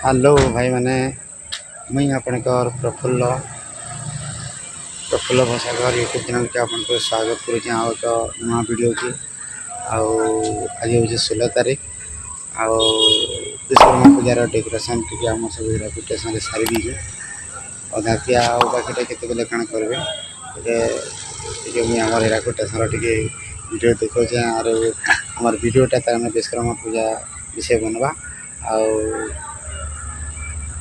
hello भाई मैंने मुई आपणकर प्रफुल्ल प्रफुल्ल भाषागर यूट्यूब चैनल के आपन को स्वागत करुँचे आउ तो नुआ वीडियो की आज हूँ 16 तारीख आउ विश्वकर्मा पूजार डेकोरेशन टी आम सब रेपुटेसन सारी दीजिए अधा किया बाकी केत काण करेंगे मुझे आम हीराकुद स्टेशन टी वीडियो देखा और आम वीडियोटा तार विश्वकर्मा पूजा विषय बनवा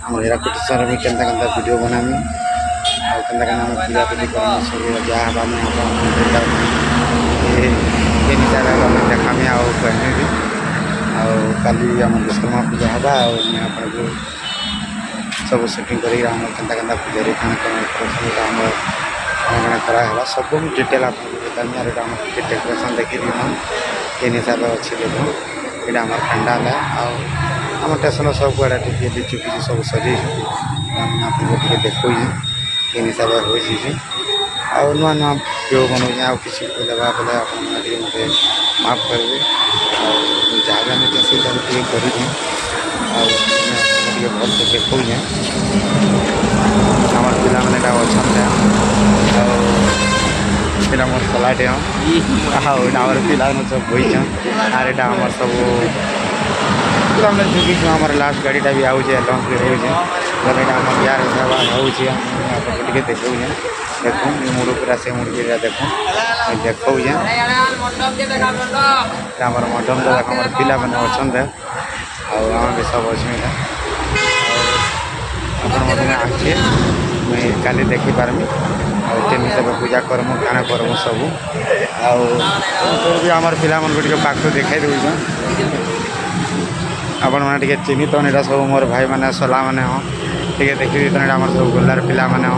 आम हीराकुद स्टेशन में केन्ता केन्ता वीडियो बनामी आंता केना पूजा पूजी करमी सब जहाँ हमें हिसाब से देखामी कहमी भी काली आम विश्वकर्मा पूजा हवा आपको सब सेटिंग करता पूजा आम कराला सब डिटेल आपको बतामी और आम डेकोरेशन देखी केन हिसाब से अच्छी देखो यहाँ आम पंडाल है आम स्टेशन सब गुड़ा लिचु फिचु सब सजे आपको देखो केन हिसाब से हो नुआ नुआ वीडियो बनाऊे आ किसी देवा बेले आप मत माफ करेंगे जहाँ भी आम से करें भल से देखे आम पिला मैंने अच्छा मोर सलाटे आमर पिला सब बही आर यहाँ आम सब पूरा मैंने झुकी आम लास्ट गाड़ीटा भी आगे लंच होने आम यार होचे देखे देखो मुड़ पूरा से मुड़ी देखो देखो आमर मडम तो देख पिला मैंने अच्छा आम भी सब अच्छे आसे मुझे काली देखी पारमी केन हिसाब पूजा करमु काना करमु सब आम पिला मन को पाख देखा दूँ आपण मैंने चिन्हित तो यहाँ सब मोर भाई मैंने सला मैंने हाँ टे देखी तो आम सब गोलार पिला मैंने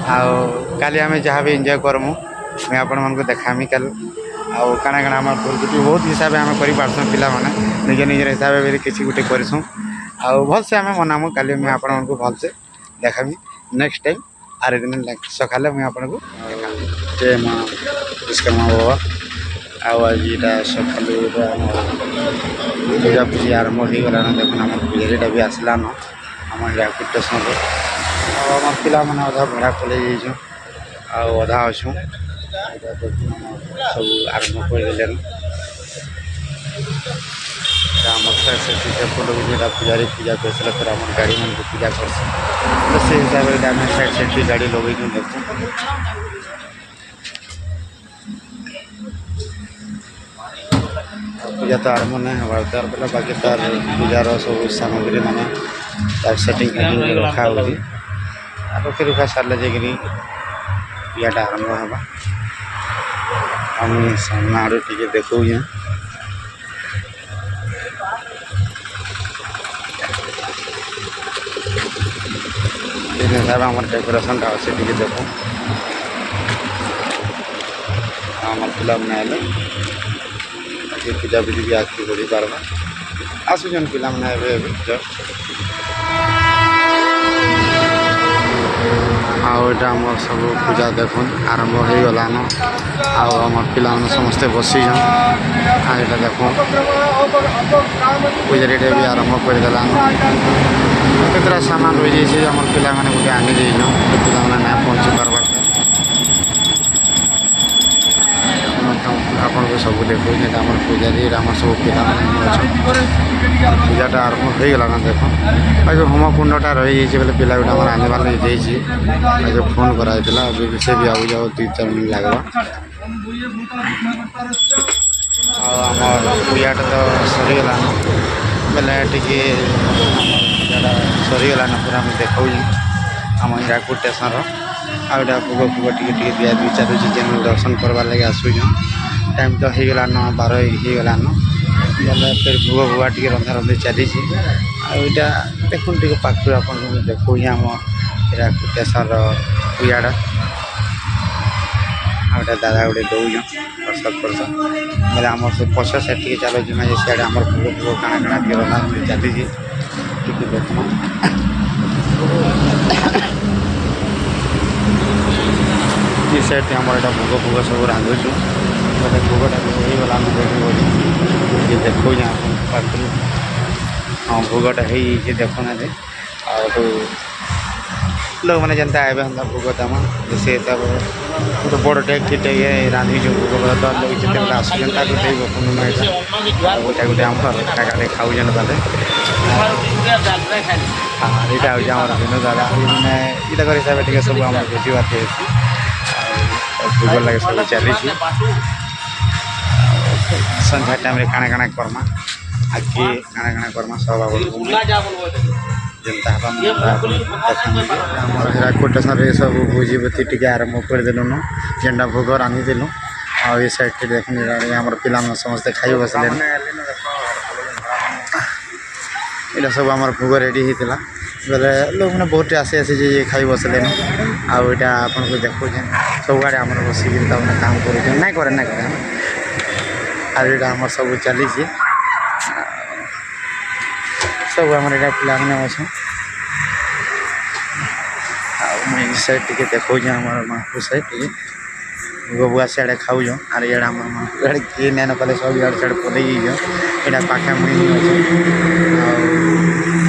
हाँ काली आम जहाँ भी एंजॉय करमु मुझे आपण मन देखामी कल आउ काना काना आम बहुत हिसाब से आम कर पिला मैंने निज निज हिसाब से किसी गोटे करसूँ आउ भल से आम मनामु काली मुझे आपण को भल से देखामी नेक्स्ट टाइम आर दिन सका मुझे आपको जय माँ विश्वकर्मा बाबा आज यहाँ सका पूजा पूजी आरंभ हो गला देखो आम पूजारीटा भी आसलान आम हीराकुद स्टेशन आम पिला मैंने अधा भड़ा पलि आधा अच्छू सब आरंभ कर सेपट जो पूजारी पूजा कर सारा फिर आम गाड़ी मन को पूजा कर से हिसाब से आम साइड साइड भी गाड़ी लगे देखो पूजा तो आरंभ नहीं हमार तार बोला बाकी तार पूजार सब सामग्री मैंने तार सेटिंग रखा रखी रुखा सारे जाकि पूजाटा आरंभ होगा आम सामना आड़े टे देखो हिसाब आम डेकोरेशन अच्छे टे देखो आम पिला मैंने पूजा पूजी भी आगे बढ़ी पार्बा आसुन पिला मैंने जस्ट आम सब पूजा देखुन आरंभ हो गलान आम पिला समस्ते बसी यहाँ देख पूजारी भी आरंभ करदेलान केतरा सामान रही जाइए आम पिला मैंने गोटे आनी देन पिला मैंने ना पहुँची पार्बार आपन को सब देखो आम पूजारी आम सब पिला पूजाटा आरंभ हो गलान देख बाकी होमकुंडटा रही बोले पिला गोटे आम आनबार लगे फोन कराइला से भी आउ जाओ 2-4 मिनट लगवा आम पूजाटा तो सरीगलान बेले टे पूजाटा सरीगलान पूरा मुझे देखा आम हीराकुद स्टेशन आटा भोग फुग टे दिया दुई चालू जेन दर्शन करवार लगे आसुन टाइम तो हो गलान 12 हो गलान बोले फिर भोग भुआ टे रंधा रंधि चली आईटा देखो टे पाख आप देखो आम हीराकुद स्टेशन पूजाटा आटा दादा गोटे दौन प्रसाद प्रसाद बोले आम सब पछ साइड टे चलो जिमा सियाड़े आम भोग फुग काଣା काଣା टे रंधा रंधि चली टे देखना ये साइड आम यहाँ भोग फुग सब रांधुचु बोले भोगटा हो गलान देखो यहाँ पाखु हाँ भोगटा हो देखुना आउ लोक मैंने जनता आए हम भोग देमा से तब गोटे बड़ डेक्चे ये रांधि जो भोग तो लोग जिते आसुन गोटे गोटे आम काका खाऊन बाले हाँ यहाँ हूँ विनोद दादा मैंने ये हिसाब से सब आम भोजी भात भोग लगे सब चली संध्या टाइम काଣା काଣା करमा आगे काଣା काଣା करमा सब जनता हिराकुद स्टेशन सब भोजी भती टी आरंभ करदेलु जेनटा भोग रांधिदेलु आ साइड देखनी आम पिला समस्ते खाई बसले यहाँ सब आम भोग रेडी होता बोले लोक मैंने बहुत आसी आसी खाई बसले आईटा आपन को देखुचे सब आड़े आम बसिक काम कर ना करे ना करे आर आम सब चली सब आम पिला मैंने अच्छे आई साइड टे देखो आम माँ साइड टे बबुआ सियाड़े खाऊ आर इे आम इे किए नाइन कले सब इे सियाड़े पलि यहाँ पाखे मुई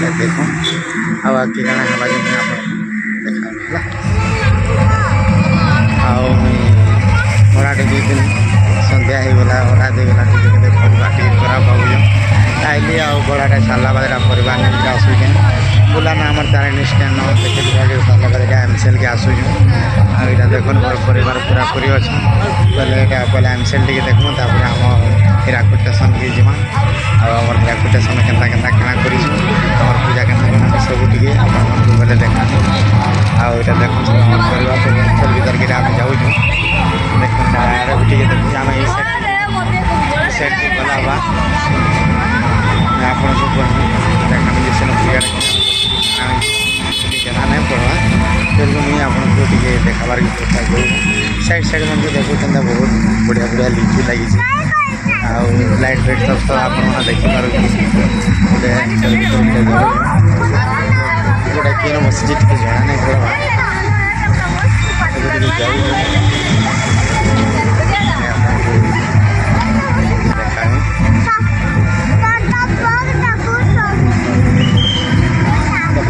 अच्छे देख आगे काଣା है देखा भड़ाटे दी सन्ध्या होगला भड़ा देगला टे खराब भाव आइली भड़ाटा सारा बाद परिवार नहीं आसूचे बुलाना आम तारिणी स्टैंड देखे सारा बाद एमसीएल के आसूँ यहाँ देख मोर परिवार पूरा पूरी अच्छे बोले पहले एमसीएल टे देखूँ आम हिराकुद स्टेशन के जीमा आम हिराकुद स्टेशन के किना कर पूजा के सब टे बोले देखा आईटा देख सब परिवार एमसीएल भीतर के आम जाऊँ देख टे देखिए आम साइड के गला आप देखा जना नहीं पड़वा फिर मुझे आपको टे देखार चेष्टा करूँ साइड साइड मन देखो बहुत बढ़िया बढ़िया लिचु लगी लाइट फाइट सब आप देखिपार गोटे किन बसी टे जना नहीं पड़वा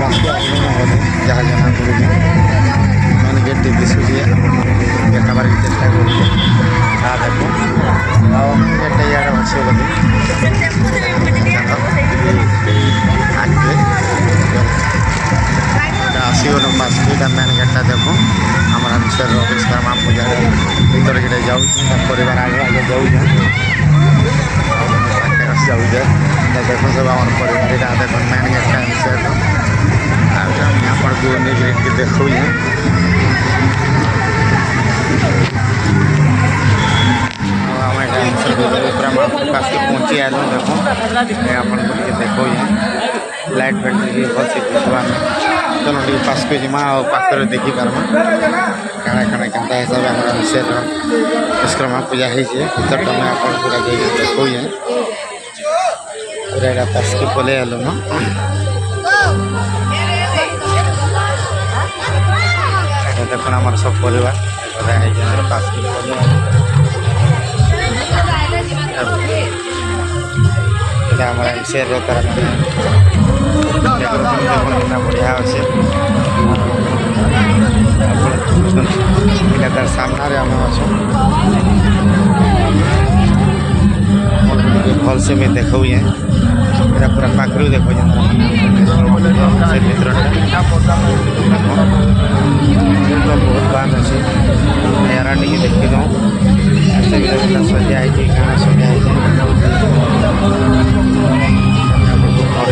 जहाँ जहाँ मैंने गेट दिशुचे देखार चेष्टा कर देखो गेट यार अच्छे बोली आसगन पास मेन गेटा देखो आम सर विश्वकर्मा पूजा भीतर के जाऊँ परिवार आगे आगे जाऊँ जाऊे देखो सब आम परिवार देख मेन गेटा सर यहाँ पर देखो पास के पहुँची आल देखो अपन को देखो लाइट फाइट भल से दिखा चलो टे पास को जीमा और पाखे देखी पार्मा काଣା काଣା केन्ता हिसाब से विश्वकर्मा पूजा होती भीतर टाइम आप पूरा देखो पूरा पास के पलि आलु न देख आम सब परिवार पास शेयर बढ़िया अच्छे तार सामने आम अच्छे भल से मैं देखो पूरा पाखर देखो से भर बहुत बात अच्छे यार टे देखी दो सजा है क्या सजा है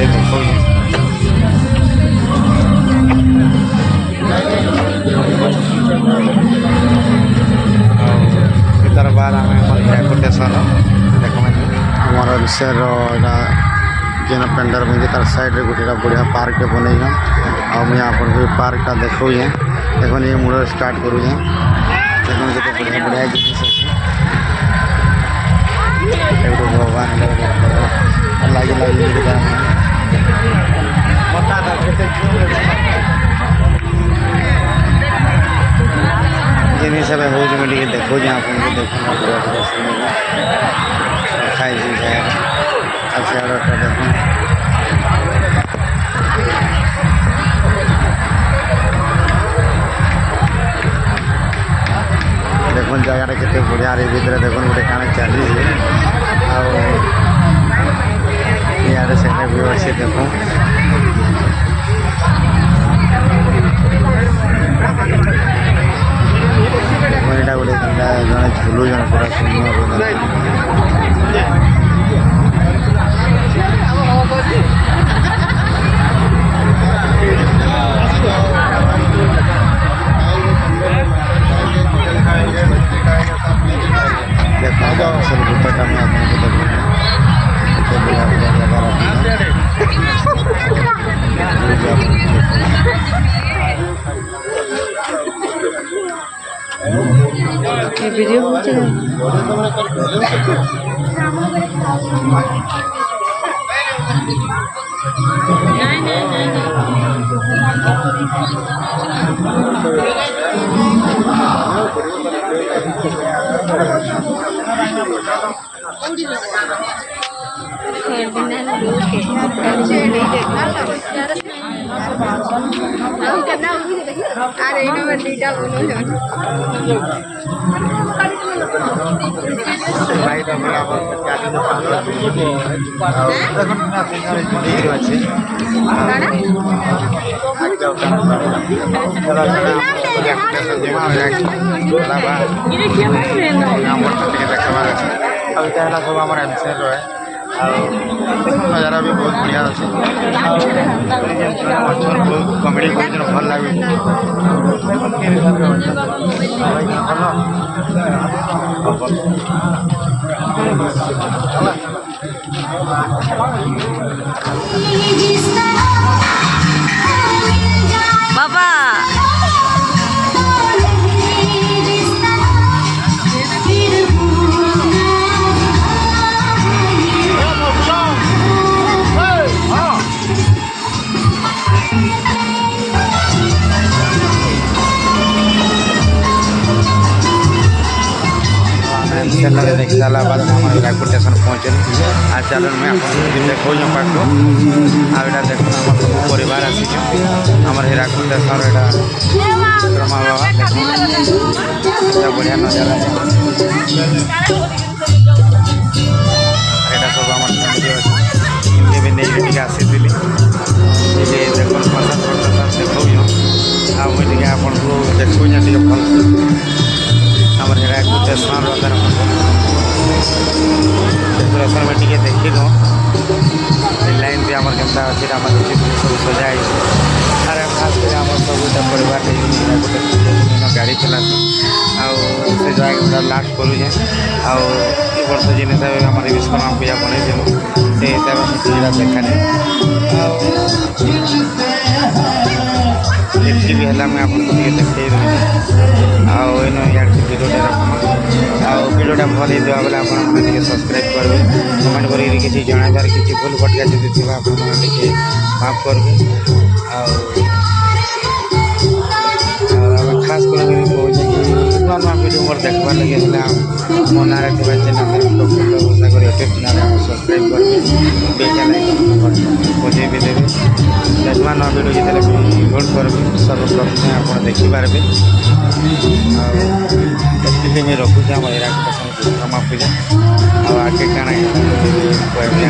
देखो भीतर बार आम हिराकुद स्टेशन देख आमर विषय जेन पेंडर बन तार साइड रे गोटे बढ़िया पार्क बन मुझे आपको पार्कटा देखो देखो ये मूल स्टार्ट करूँ देखो जो बढ़िया बढ़िया जिन भगवान लगे लगे जिन हिसाब से हो देखो आपको देखना खाई देखो देखुन जगह केते बढ़िया रे भीतर देखुन गोटे काण चली आड़े से भी अच्छे देखो यहाँ गोटे जड़े झुलुन पूरा सुंदर असल गुफाटा में वीडियो अरे सब आम एमसीएल रहे नजारा भी बहुत बढ़िया अच्छे बहुत कमेडी कर भल लगे बाबा देख सारा बाद हमारे हिराकुद स्टेशन पहुँचल आ चलन में आपको देखो पाक आटा देख सब परिवार आसिक आम हिराकुद स्टेशन यहाँ ब्रह्मा बाबा देख बढ़िया नजारा यहाँ सब आम फैमिली अच्छे इनके भी नहीं टे आसी देख प्रसाद प्रसाद देखा मुझे आपको देखो भल आम हिराकुद स्टेशन डेकोरेशन में टे देखी लाइन भी आम के अच्छे सब सजाई अरे खास कर आम सब परिवार गोटे गाड़ी चला से जगह लास्ट करुचे आर्ष जिन हिसाब से आम विश्वकर्मा पूजा बनई से हिसाब से देखा जितनी भी है मैं आपको देखे आइन भिडियोटा रखमा भिडियोटा भल होता बेले आप सब्सक्राइब करेंगे कमेंट कर किसी जनाबार किसी भूल भटका जब थी आप माफ करेंगे खास कर कहूँ कि नुआ नुआ भिडियो मोर देखबार लगे मो ना चैनल यूट्यूब चैनल सब्सक्राइब करेंगे बजे भी देवे नुआ नुआ भिडियो जितने भी अपलोड करेंगे सर्वप्रथम आप देखिपारे एति रखुचे आम हिराकुद विश्वकर्मा पूजा आगे काଣା कहबे